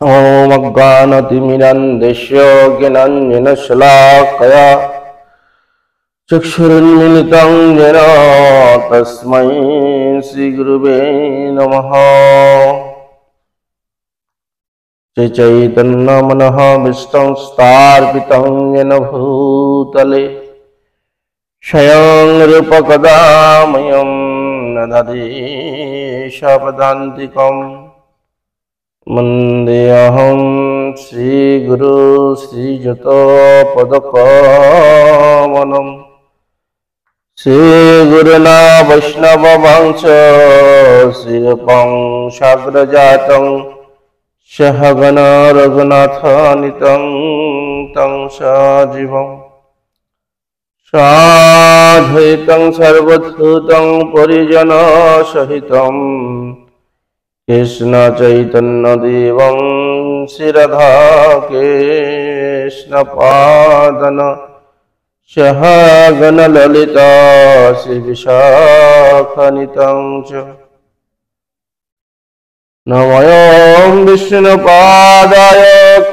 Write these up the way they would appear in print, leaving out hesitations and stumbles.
ॐ अज्ञानतिमिरन्धस्य ज्ञानाञ्जनशलाकया चक्षुरुन्मिलितं येन तस्मै श्रीगुरुवे नमः। चैतन्यमनः विष्टं स्थापितं येन भूतले स्वयं रूपकदा मह्यं ददाति स्वपदान्तिकम्। वन्देऽहं श्रीगुरु श्रीयुतपदकमलं श्रीगुरुना वैष्णववंश श्रीरूपं साग्रजातं सहगण रघुनाथान्वितं तं सजीवं साद्वैतं सर्वभूतं परिजनसहितं कृष्ण चैतन्य देवं श्रीराधा कृष्ण पादन सहगण ललिता श्री विशाखान्वितं च। नमोऽयं विष्णुपादाय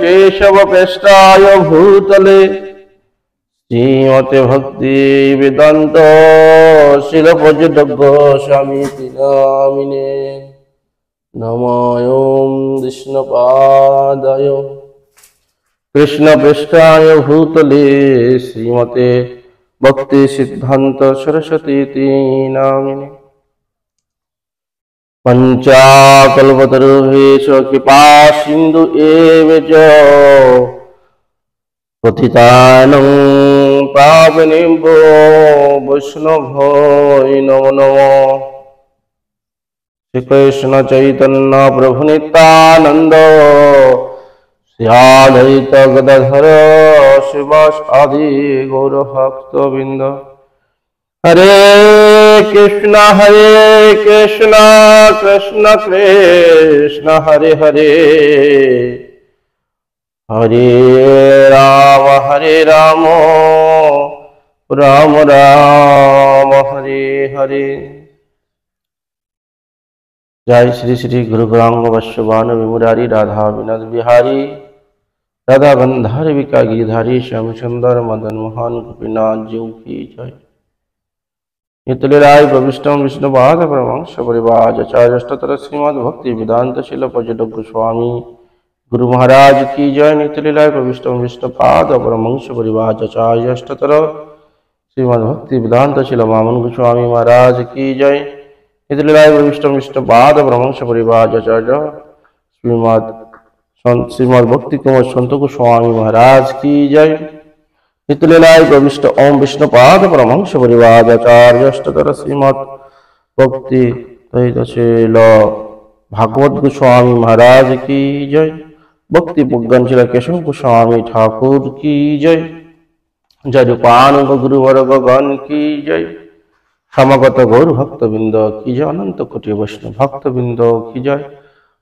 केशवप्रेष्ठाय भूतले श्रीमते भक्ति वेदांत शिलभजडग्ग स्वामीति नामिने। नमोऽयं विष्णुपादाय कृष्णप्रेष्ठाय भूतले श्रीमते भक्ति सिद्धांत सरस्वतीति नामिने। पंचाकल्पतरुभ्यश्च कृपा सिन्धु एव च पतितानं पावनेभ्यो वैष्णवो नमो नमः। श्री कृष्ण चैतन्य प्रभु नित्यानंद श्री अद्वैत गदाधर शिवासादि गौरभक्तवृंद। हरे कृष्ण कृष्ण कृष्ण हरे हरे हरे राम राम राम हरे हरे। जय श्री श्री गुरु गौरांग वैष्णवान विमुरारी राधा विनोद बिहारी राधा गंधार विका गिरिधारी श्याम सुंदर मदन मोहन गोपीनाथ जी की जय। नितलीराय प्रविष्टम विष्णुपाद परमहंस परिवार आचार्यष्टोत्तर श्रीमद् भक्ति वेदांत शिल पर्यटक गोस्वामी गुरु महाराज की जय। नितलीराय प्रविष्टम विष्णुपाद परमहंस परिवार आचार्यष्टोत्तर श्रीमद् भक्ति वेदांत शिल वामन गोस्वामी महाराज की जय। नितलीराय प्रविष्टम विष्णुपाद परमहंस परिवार आचार्य श्रीमद् भक्ति कुमार संत गोस्वामी महाराज की जय। नितलीराय प्रविष्ट ओम विष्णुपाद परमहंस परिवार आचार्य अष्टोत्तर श्रीमद् भक्ति तैतशील भागवत गोस्वामी महाराज की जय। भक्ति पुग्गनशील केशव गोस्वामी ठाकुर की जय। जय रूपानुग गुरुवर्गगण की जय। समगत गौर भक्तबिंद की जय। अनंत कोटि वैष्णव भक्तबिंद की जय।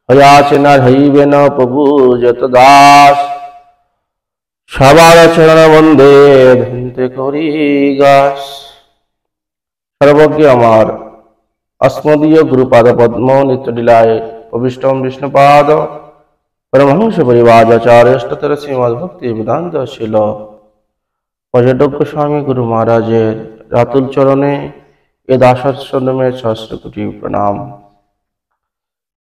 हयाचना हईबेन प्रभु जत दास सबार चरण वंदे धन्ते करी गास। सर्वज्ञ अमार अस्मदीय गुरुपाद पद्म नित्यलीलाय प्रविष्टम विष्णुपाद परमहंस परिवार आचार्य अष्टोत्तर श्रीमद् भक्ति वेदांत शिल पर्यटक गोस्वामी गुरु महाराजेर रातुल चरणे ए दासाश्रमेर सहस्र कोटि प्रणाम।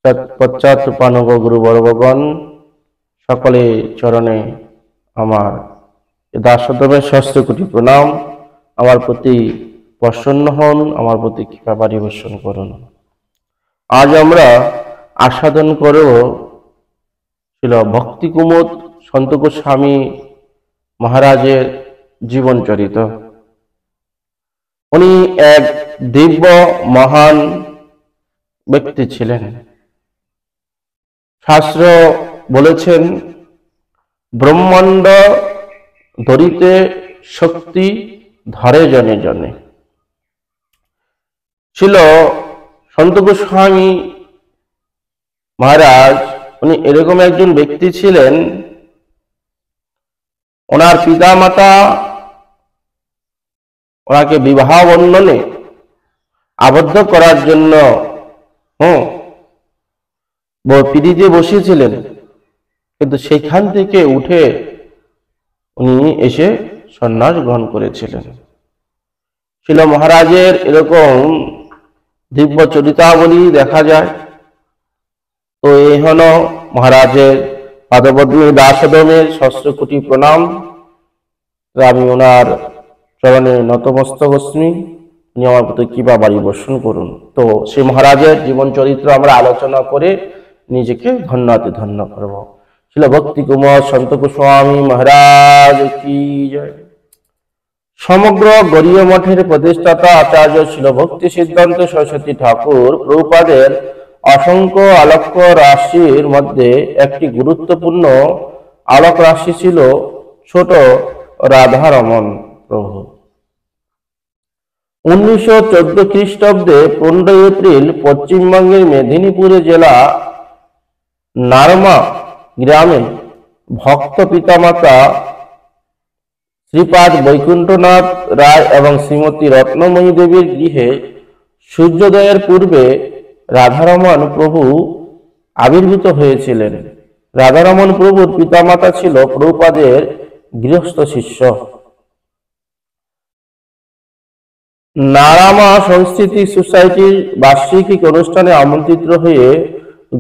पश्चात रूपानुग गुरुवर्गगण सकले चरणे आमार ए दासाश्रमेर सहस्र कोटि प्रणाम। आमार प्रति प्रसन्न हन, आमार प्रति कृपा परिवेशन करुन। आज आमरा आस्वादन करब ছিল भक्ति कुमुद सन्त गोस्वामी महाराजेर जीवन चरित। उनी एक दिव्य महान व्यक्ति छिलेन। शास्त्र बोलेছেন ब्रह्मांड धरिते शक्ति धरे जने जने। ছিল सन्त गोस्वामी महाराज उनी एरकम एकजन व्यक्ति छिलेन ओनार पिता माता ওনাকে বিবাহ বন্ধনে আবদ্ধ করার জন্য পিড়িতে বসিয়েছিলেন। কিন্তু সেখান থেকে উঠে উনি এসে সন্ন্যাস গ্রহণ করেছিলেন। শিল মহারাজের এরকম দিব্য চরিতাবলী দেখা যায়। তো এই হলো মহারাজের পাদপদ্মে দাসদমের সহস্র কোটি প্রণাম। আমি ওনার চরণে নতমস্তক অস্মি, উনি আমার প্রতি কৃপা বাড়ি বর্ষণ করুন। তো সেই মহারাজের জীবন চরিত্র আমরা আলোচনা করে নিজেকে ধন্যতে ধন্য করব। শিল ভক্তি কুমার সন্ত গোস্বামী মহারাজ কি জয়। সমগ্র গরীয় মঠের প্রতিষ্ঠাতা আচার্য শিল ভক্তি সিদ্ধান্ত সরস্বতী ঠাকুর প্রভুপাদের অসংখ্য আলোক রাশির মধ্যে একটি গুরুত্বপূর্ণ আলোক রাশি ছিল ছোট রাধারমন প্রভু। 1914 খ্রিস্টাব্দে 15 এপ্রিল পশ্চিমবঙ্গের মেদিনীপুরে জেলা নারমা গ্রামে ভক্ত পিতামাতা শ্রীপাদ বৈকুণ্ঠনাথ রায় এবং শ্রীমতী রত্নময়ী দেবীর গৃহে সূর্যোদয়ের পূর্বে রাধারমন প্রভু আবির্ভূত হয়েছিলেন। রাধারমন প্রভুর পিতামাতা ছিল প্রভুপাদের গৃহস্থ শিষ্য। নারামা সাংস্কৃতিক সোসাইটির বার্ষিক অনুষ্ঠানে আমন্ত্রিত হয়ে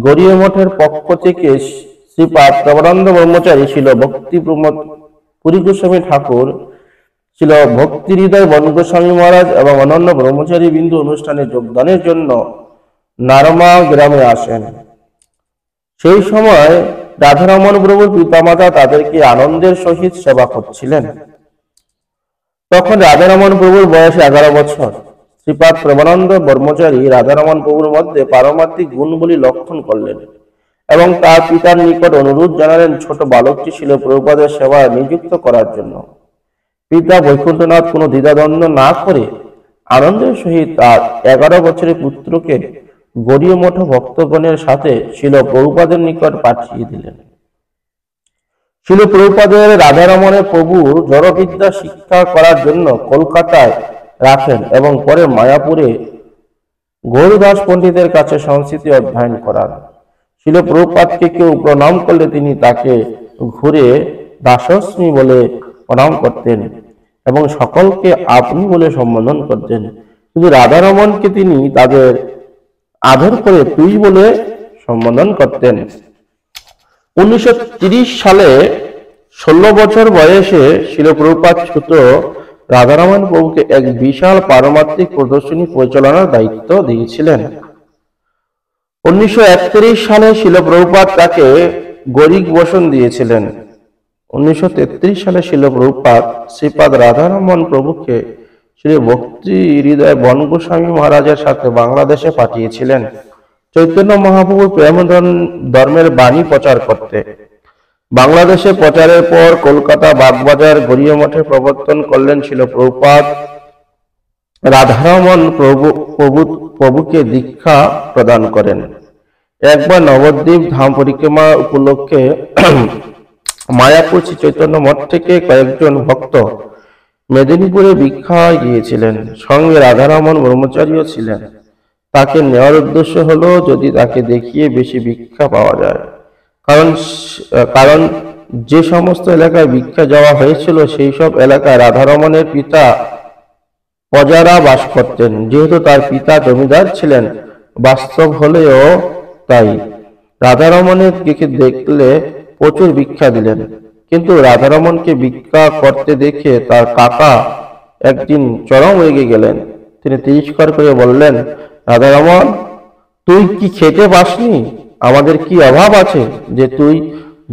গরীয় মঠের পক্ষ থেকে শ্রীপাদ প্রবরানন্দ ব্রহ্মচারী ছিল ভক্তি প্রমোদ পুরী গোস্বামী ঠাকুর, ছিল ভক্তি হৃদয় বন গোস্বামী মহারাজ এবং অন্যান্য ব্রহ্মচারী বিন্দু অনুষ্ঠানে যোগদানের জন্য নারমা গ্রামে আসেন। সেই সময় রাধারমন প্রভুর পিতামাতা তাদেরকে আনন্দের সহিত সেবা করছিলেন। তখন রাধারমন প্রভুর বয়স 11 বছর। শ্রীপাদ প্রেমানন্দ ব্রহ্মচারী রাধারমন প্রভুর মধ্যে পারমার্থিক গুণগুলি লক্ষণ করলেন এবং তার পিতার নিকট অনুরোধ জানালেন ছোট বালকটি ছিল প্রভুপাদের সেবায় নিযুক্ত করার জন্য। পিতা বৈকুণ্ঠনাথ কোনো দ্বিধাদ্বন্দ্ব না করে আনন্দের সহিত তার 11 বছরের পুত্রকে গরীয় মঠ ভক্তগণের সাথে ছিল প্রভুপাদের নিকট পাঠিয়ে দিলেন। ছিল প্রভুপাদের রাধারমণের প্রভুর জড়বিদ্যা শিক্ষা করার জন্য কলকাতায় রাখেন এবং পরে মায়াপুরে গৌরদাস পণ্ডিতের কাছে সংস্কৃতি অধ্যয়ন করান। ছিল প্রভুপাদকে কেউ প্রণাম করলে তিনি তাকে ঘুরে দাসস্মী বলে প্রণাম করতেন এবং সকলকে আপনি বলে সম্বোধন করতেন। কিন্তু রাধারমণকে তিনি তাদের আদর করে তুই বলে সম্বোধন করতেন। 1930 সালে 16 বছর বয়সে শিল প্রভুপাদ ছোট রাধারমণ প্রভুকে এক বিশাল পারমার্থিক প্রদর্শনী পরিচালনার দায়িত্ব দিয়েছিলেন। 1931 সালে শিল প্রভুপাদ তাকে গরিক বসন দিয়েছিলেন। 1933 সালে শিল প্রভুপাদ শ্রীপাদ রাধারমণ প্রভুকে শ্রী ভক্তি হৃদয় বন গোস্বামী মহারাজের সাথে বাংলাদেশে পাঠিয়েছিলেন চৈতন্য মহাপ্রভুর প্রেম ধর্মের বাণী প্রচার করতে। বাংলাদেশে প্রচারের পর কলকাতা বাগবাজার গরীয় মঠে প্রবর্তন করলেন ছিল প্রভুপাদ। রাধারমণ প্রভুকে দীক্ষা প্রদান করেন। একবার নবদ্বীপ ধাম পরিক্রমা উপলক্ষে মায়াপুর শ্রী চৈতন্য মঠ থেকে কয়েকজন ভক্ত মেদিনীপুরে ভিক্ষা গিয়েছিলেন। সঙ্গে রাধারমণ ব্রহ্মচারীও ছিলেন। তাকে নেওয়ার উদ্দেশ্য হলো যদি তাকে দেখিয়ে বেশি ভিক্ষা পাওয়া যায়। কারণ যে সমস্ত এলাকায় ভিক্ষা যাওয়া হয়েছিল সেই সব এলাকায় রাধারমণের পিতা প্রজারা বাস করতেন। যেহেতু তার পিতা জমিদার ছিলেন, বাস্তব হলেও তাই রাধারমণের দিকে দেখলে প্রচুর ভিক্ষা দিলেন। কিন্তু রাধারমণকে ভিক্ষা করতে দেখে তার কাকা একদিন চরম রেগে গেলেন। তিনি তিরস্কার করে বললেন, রাধারমণ, তুই কি খেতে পাসনি? আমাদের কি অভাব আছে যে তুই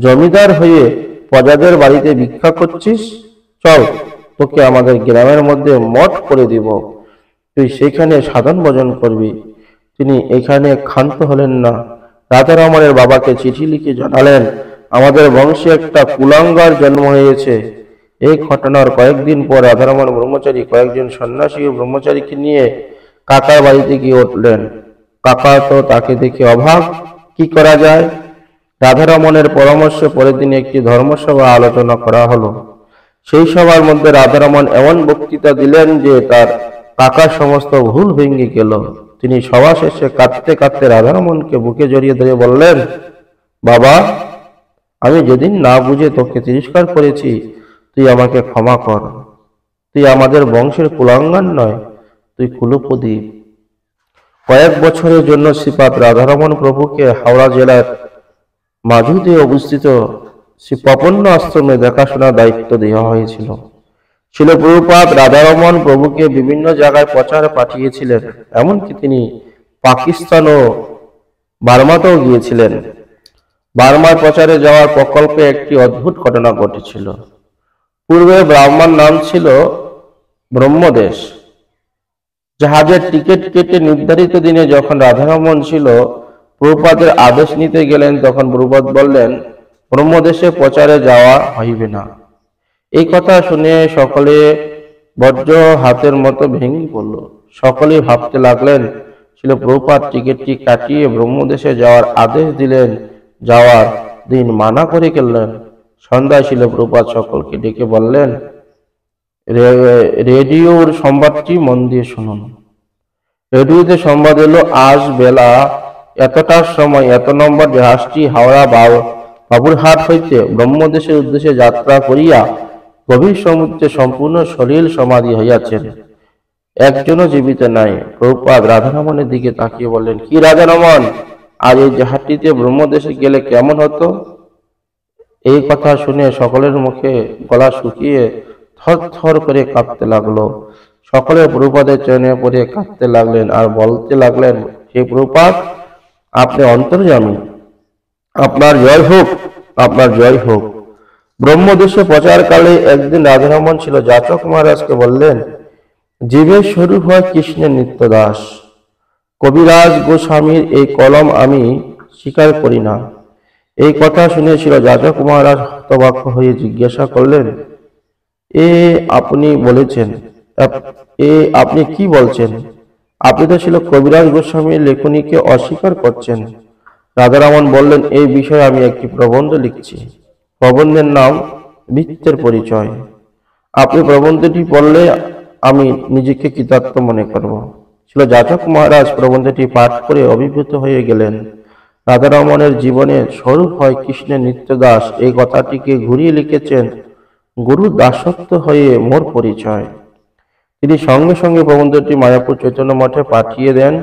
জমিদার হয়ে প্রজাদের বাড়িতে ভিক্ষা করছিস? চল, তোকে আমাদের গ্রামের মধ্যে মঠ করে দিব, তুই সেখানে সাধন ভজন করবি। তিনি এখানে ক্ষান্ত হলেন না। রাধারমণের বাবাকে চিঠি লিখে জানালেন, আমাদের বংশে একটা কুলাঙ্গার জন্ম হয়েছে। এই ঘটনার কয়েকদিন পর রাধারমণ ব্রহ্মচারী কয়েকজন সন্ন্যাসী ও ব্রহ্মচারীকে নিয়ে কাকার বাড়িতে গিয়ে উঠলেন। কাকা তো তাকে দেখে অবাক, কি করা যায়? রাধারমণের পরামর্শে পরের দিন একটি ধর্মসভা আলোচনা করা হলো। সেই সভার মধ্যে রাধারমণ এমন বক্তৃতা দিলেন যে তার কাকার সমস্ত ভুল ভেঙে গেল। তিনি সভা শেষে কাঁদতে কাঁদতে রাধারমণকে বুকে জড়িয়ে ধরে বললেন, বাবা, আমি যেদিন না বুঝে তোকে তিরস্কার করেছি, তুই আমাকে ক্ষমা কর। তুই আমাদের বংশের কুলাঙ্গার নয়, তুই কুলপ্রদীপ। কয়েক বছরের জন্য শ্রীপাদ রাধারমণ প্রভুকে হাওড়া জেলার মাঝুতে অবস্থিত শ্রী প্রপন্ন আশ্রমে দেখাশোনার দায়িত্ব দেওয়া হয়েছিল। শিল প্রভুপাদ রাধারমণ প্রভুকে বিভিন্ন জায়গায় প্রচারে পাঠিয়েছিলেন, এমনকি তিনি পাকিস্তান ও বার্মাতেও গিয়েছিলেন। বার্মার প্রচারে যাওয়ার প্রকল্পে একটি অদ্ভুত ঘটনা ঘটেছিল। পূর্বে ব্রাহ্মণ নাম ছিল ব্রহ্মদেশ। জাহাজের টিকিট কেটে নির্ধারিত দিনে যখন রাধারমণ ছিল প্রভুপাদের আদেশ নিতে গেলেন, তখন প্রভুপাদ বললেন, ব্রহ্মদেশে প্রচারে যাওয়া হইবে না। এই কথা শুনে সকলে বজ্র হাতের মতো ভেঙে পড়ল। সকলেই ভাবতে লাগলেন, ছিল প্রভুপাদ টিকিটটি কাটিয়ে ব্রহ্মদেশে যাওয়ার আদেশ দিলেন, যাওয়ার দিন মানা করে গেলেন। সন্ধ্যায় ছিল প্রভুপাদ সকলকে ডেকে বললেন, রেডিওর সংবাদটি মন দিয়ে শুনুন। রেডিওতে সংবাদ এলো, আজ বেলা এতটার সময় এত নম্বর জাহাজটি হাওড়া বাবুরহাট হইতে ব্রহ্মদেশের উদ্দেশ্যে যাত্রা করিয়া গভীর সমুদ্রে সম্পূর্ণ সলিল সমাধি হইয়াছেন, একজনও জীবিত নাই। প্রভুপাদ রাধারমণের দিকে তাকিয়ে বললেন, কি রাধারমণ, আজ এই জাহাজটিতে ব্রহ্মদেশে গেলে কেমন হতো? এই কথা শুনে সকলের মুখে গলা শুকিয়ে থর থর করে কাঁপতে লাগলো। সকলে প্রভুপাদের চরণে পড়ে কাঁদতে লাগলেন আর বলতে লাগলেন, হে প্রভুপাদ, আপনি অন্তর্যামী, আপনার জয় হোক, আপনার জয় হোক। ব্রহ্মদেশে প্রচারকালে একদিন রাধারমণ ছিল যাচক মহারাজকে বললেন, জীবের স্বরূপ হয় কৃষ্ণের নিত্যদাস। কবিরাজ গোস্বামীর এই কলম আমি স্বীকার করি না। এই কথা শুনেছিল যাচক মহারাজ হতবাক হয়ে জিজ্ঞাসা করলেন, আপনি বলেছেন, আপনি কি বলছেন? আপনি তো ছিল কবিরাজ গোস্বামীর লেখনীকে অস্বীকার করছেন। রাধারমণ বললেন, এই বিষয়ে আমি একটি প্রবন্ধ লিখছি। প্রবন্ধের নাম বৃত্তের পরিচয়। আপনি প্রবন্ধটি পড়লে আমি নিজেকে কৃতার্থ মনে করব। ছিল যাচক মহারাজ প্রবন্ধটি পাঠ করে অভিভূত হয়ে গেলেন। রাধারমণের জীবনের স্বরূপ হয় কৃষ্ণের নিত্যদাস, এই কথাটিকে ঘুরিয়ে লিখেছেন, গুরু দাসত্ব হয়ে মোর পরিচয়। তিনি সঙ্গে সঙ্গে প্রবন্ধটি মায়াপুর চৈতন্য মঠে পাঠিয়ে দেন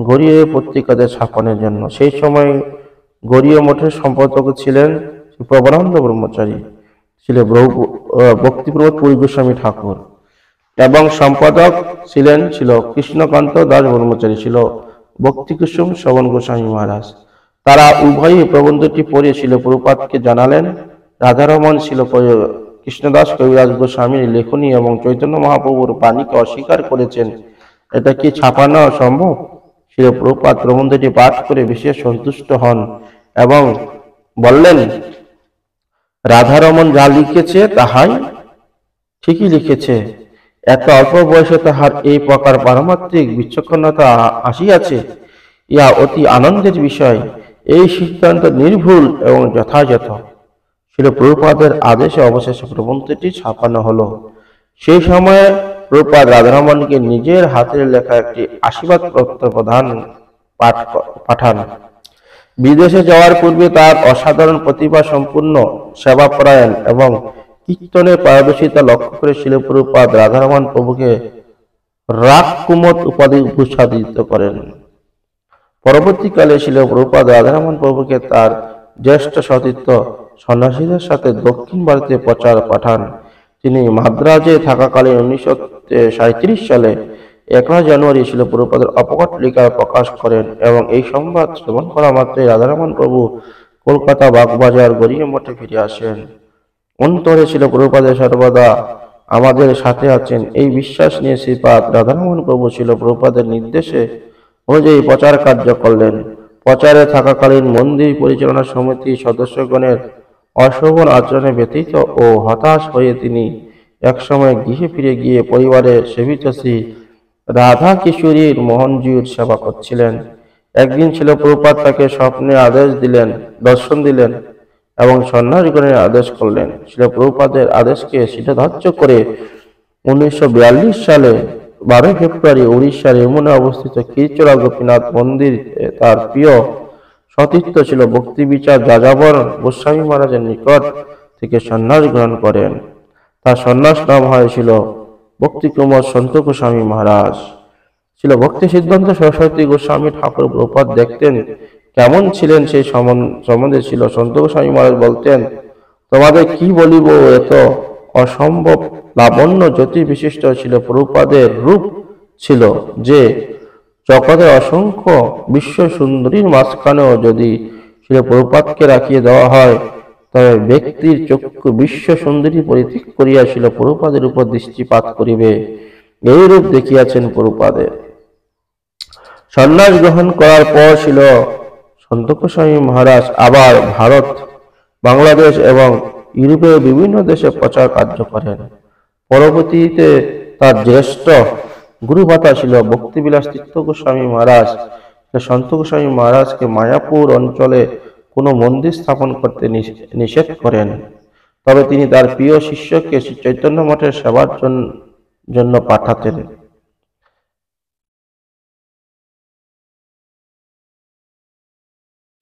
গড়িয়ে পত্রিকাদের ছাপানোর জন্য। সেই সময় গড়িয়া মঠের সম্পাদক ছিলেন প্রবরানন্দ ব্রহ্মচারী, ছিল ভক্তিপ্রমোদ পুরী গোস্বামী ঠাকুর, এবং সম্পাদক ছিল কৃষ্ণকান্ত দাস ব্রহ্মচারী, ছিল ভক্তিকুসুম শ্রবণ গোস্বামী মহারাজ। তারা উভয়ই প্রবন্ধটি পড়ে ছিল প্রভুপাদকে জানালেন। রাধারমণ ছিল কৃষ্ণদাস কবিরাজ গোস্বামীর লেখনী এবং চৈতন্য মহাপ্রভুর বাণীকে অস্বীকার করেছেন, এটা কি ছাপানো সম্ভব? ছিল প্রভুপাদ প্রবন্ধটি পাঠ করে বিশেষ সন্তুষ্ট হন এবং বললেন, রাধারমণ যা লিখেছে তাহাই ঠিকই লিখেছে। এত অল্প বয়সে তাহার এই প্রকার পারমাত্রিক বিচক্ষণতা আসিয়াছে, ইহা অতি আনন্দের বিষয়। এই সিদ্ধান্ত নির্ভুল এবং যথাযথ। ছিল প্রভুপাদের আদেশে অবশেষে প্রবন্ধটি ছাপানো হলো। সেই সময়ে প্রভুপাদ রাধারমণকে নিজের হাতের লেখা একটি আশীর্বাদ পত্র পাঠান। বিদেশে যাওয়ার পূর্বে তার অসাধারণ প্রতিভা সম্পূর্ণ সেবাপরায়ণ এবং কীর্তনের পারদর্শিতা লক্ষ্য করে শিল প্রভুপাদ রাধারমণ প্রভুকে রাগকুমত উপাধি ভূষাদিত করেন। পরবর্তীকালে শিল প্রভুপাদ রাধারমণ প্রভুকে তার জ্যেষ্ঠ সতীর্থ সন্ন্যাসীদের সাথে দক্ষিণ ভারতে প্রচার পাঠান। তিনি মাদ্রাজে থাকাকালীন 1937 সালে 1 জানুয়ারি ছিল প্রভুপাদের অপকট লিখা প্রকাশ করেন এবং এই সংবাদ শ্রবণ করা মাত্রই রাধারমণ প্রভু কলকাতা বাগবাজার গড়িয়া মঠে ফিরে আসেন। অন্তরে ছিল প্রভুপাদের সর্বদা আমাদের সাথে আছেন, এই বিশ্বাস নিয়ে শ্রীপাদ রাধারমণ প্রভু ছিল প্রভুপাদের নির্দেশে অনুযায়ী প্রচার কার্য করলেন। প্রচারে থাকাকালীন মন্দির পরিচালনা সমিতির সদস্যগণের অশোভন আচরণে ব্যথিত ও হতাশ হয়ে তিনি একসময় গৃহে ফিরে গিয়ে পরিবারের সেবিত শ্রী রাধা কিশোরীর মোহনজির সেবা করছিলেন। একদিন ছিল প্রভুপাদ তাকে স্বপ্নে দর্শন দিলেন এবং সন্ন্যাসীগণের আদেশ করলেন। ছিল প্রভুপাদের আদেশকে শিরোধার্য করে 1942 সালে 12 ফেব্রুয়ারি উড়িষ্যার যমুনা অবস্থিত কীর্চরা গোপীনাথ মন্দির তার প্রিয় সতীর্থ ছিল ভক্তি বিচার যাযাবর গোস্বামী মহারাজের নিকট থেকে সন্ন্যাস গ্রহণ করেন। তার সন্ন্যাস নাম হয়েছিল ভক্তি কুমার সন্ত গোস্বামী মহারাজ। ছিল ভক্তি সিদ্ধান্ত সরস্বতী গোস্বামী ঠাকুর প্রপাত দেখতেন কেমন ছিলেন সেই সম্বন্ধে ছিল সন্ত গোস্বামী মহারাজ বলতেন, তোমাদের কি বলিব, এত অসম্ভব লাবণ্য জ্যোতি বিশিষ্ট ছিল প্রভুপাদের রূপ ছিল যে জগতের অসংখ্য বিশ্ব সুন্দরীর মাঝখানেও যদি ছিল প্রভুপাদকে রাখিয়ে দেওয়া হয়, তবে ব্যক্তির চক্ষু বিশ্ব সুন্দরী পরিত্যাগ করিয়া ছিল প্রভুপাদের উপর দৃষ্টিপাত করিবে। এই রূপ দেখিয়াছেন প্রভুপাদের। সন্ন্যাস গ্রহণ করার পর ছিল সন্ত গোস্বামী মহারাজ আবার ভারত, বাংলাদেশ এবং ইউরোপের বিভিন্ন দেশে প্রচার কার্য করেন। পরবর্তীতে তার জ্যেষ্ঠ গুরুভাতা ছিল ভক্তিবিলাস তীর্থ গোস্বামী মহারাজ। সন্ত গোস্বামী মহারাজকে মায়াপুর অঞ্চলে কোনো মন্দির স্থাপন করতে নিষেধ করেন, তবে তিনি তার প্রিয় শিষ্যকে শ্রী চৈতন্য মঠের সেবার জন্য পাঠাতেন।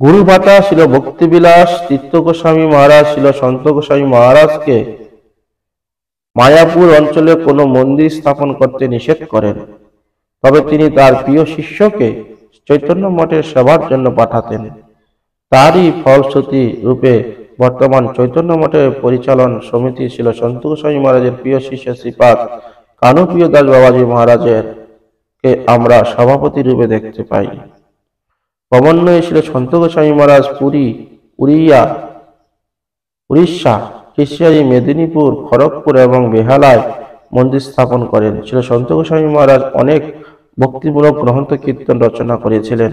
গুরুভাতা ছিল ভক্তিবিলাস তীর্থ গোস্বামী মহারাজ ছিল সন্ত গোস্বামী মহারাজকে মায়াপুর অঞ্চলে কোনো মন্দির স্থাপন করতে নিষেধ করেন, তবে তিনি তার প্রিয় শিষ্যকে চৈতন্য মঠের সেবার জন্য পাঠাতেন। তারই ফলশ্রুতি রূপে বর্তমান চৈতন্য মঠের পরিচালন সমিতি ছিল সন্ত গোস্বামী মহারাজের প্রিয় শিষ্য শ্রীপাদ কানুপ্রিয় দাস বাবাজি মহারাজের কে আমরা সভাপতি রূপে দেখতে পাই। ক্রমান্বয়ে ছিল সন্ত গোস্বামী মহারাজ পুরী, উড়িষ্যা, কৃষ্ণারি, মেদিনীপুর, খড়গপুর এবং বেহালায় মন্দির স্থাপন করেন। ছিল সন্ত গোস্বামী মহারাজ অনেক ভক্তিমূলক গ্রন্থ কীর্তন রচনা করেছিলেন।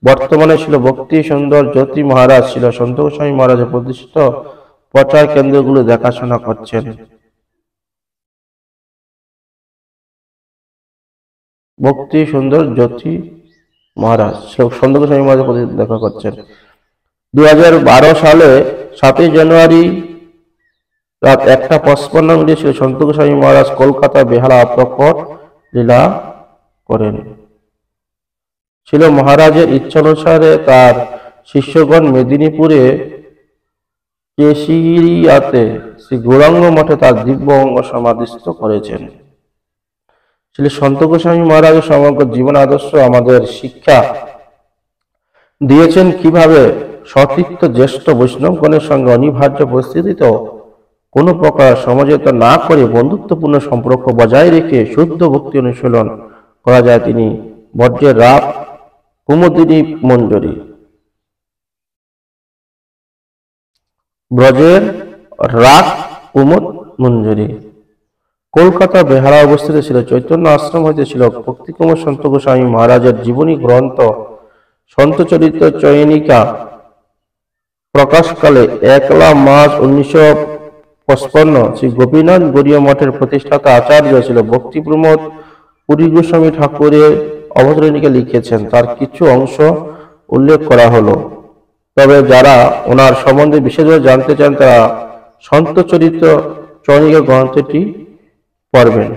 বর্তমানে ছিল ভক্তি সুন্দর জ্যোতি মহারাজ ছিল সন্ত গোস্বামী মহারাজের প্রতিষ্ঠিত প্রচার কেন্দ্রগুলো দেখাশোনা করছেন। ভক্তি সুন্দর জ্যোতি মহারাজ সন্ত গোস্বামী মহারাজের প্রতি দেখা করছেন। 2012 সালে 7 জানুয়ারি রাত 1:55 ছিল সন্ত গোস্বামী মহারাজ কলকাতা বেহালা প্রকট লীলা করেন। ছিল মহারাজের ইচ্ছানুসারে তার শিষ্যগণ মেদিনীপুরে কেশিয়াতে শ্রী গৌরাঙ্গ মঠে তার দিব্য অঙ্গ সমাধিস্থ করেছেন। ছিল সন্ত গোস্বামী মহারাজের সমগ্র জীবন আদর্শ আমাদের শিক্ষা দিয়েছেন কিভাবে সতীর্থ জ্যেষ্ঠ বৈষ্ণবগণের সঙ্গে অনিবার্য পরিস্থিতিতেও কোনো প্রকার সমঝোতা না করে বন্ধুত্বপূর্ণ সম্পর্ক বজায় রেখে শুদ্ধ ভক্তি অনুশীলন করা যায়। তিনি বজ্রের রাত কুমুদিনী মঞ্জরি, ব্রজের রাগ কুমুদ মঞ্জরি। কলকাতা বেহালা অবস্থিত ছিল চৈতন্য আশ্রম হইতে ছিল ভক্তিকুমার সন্ত গোস্বামী মহারাজের জীবনী গ্রন্থ সন্ত চরিত্র চয়নিকা প্রকাশকালে 1 মার্চ 1955 শ্রী গোপীনাথ গড়িয়া মঠের প্রতিষ্ঠাতা আচার্য ছিল ভক্তি প্রমোদ পুরী গোস্বামী ঠাকুরের অবতরণীকে লিখেছেন। তার কিছু অংশ উল্লেখ করা হলো, তবে যারা ওনার সম্বন্ধে বিশেষভাবে জানতে চান তারা সন্ত চরিত্র চয়নিকা গ্রন্থটি পড়বেন।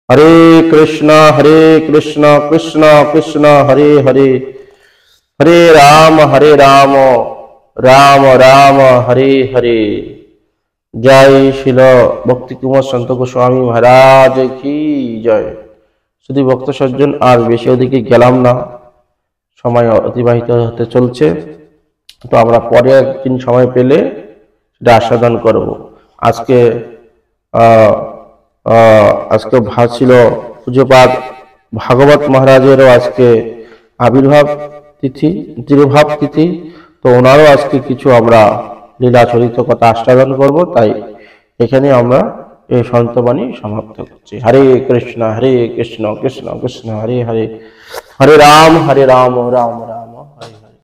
হরে কৃষ্ণ কৃষ্ণ কৃষ্ণ হরে হরে, হরে রাম রাম রাম হরে হরে। জয় শিল ভক্তি কুমার সন্ত গোস্বামী মহারাজ কি জয়। শুধু ভক্ত সজ্জন, আর বেশি ওদিকে গেলাম না, সময় অতিবাহিত হতে চলছে, তো আমরা পরে একদিন সময় পেলে সেটা আস্বাদন করব। আজকে ছিল পূজ্যপাদ ভাগবত মহারাজেরও আজকে আবির্ভাব তিথি, তিরোভাব তিথি, তো ওনারও আজকে কিছু আমরা লীলা চরিত্র কথা আস্বাদন করব। তাই এখানে আমরা এই সন্তবাণী সমাপ্ত করছি। হরে কৃষ্ণ কৃষ্ণ কৃষ্ণ হরে হরে, হরে রাম রাম রাম।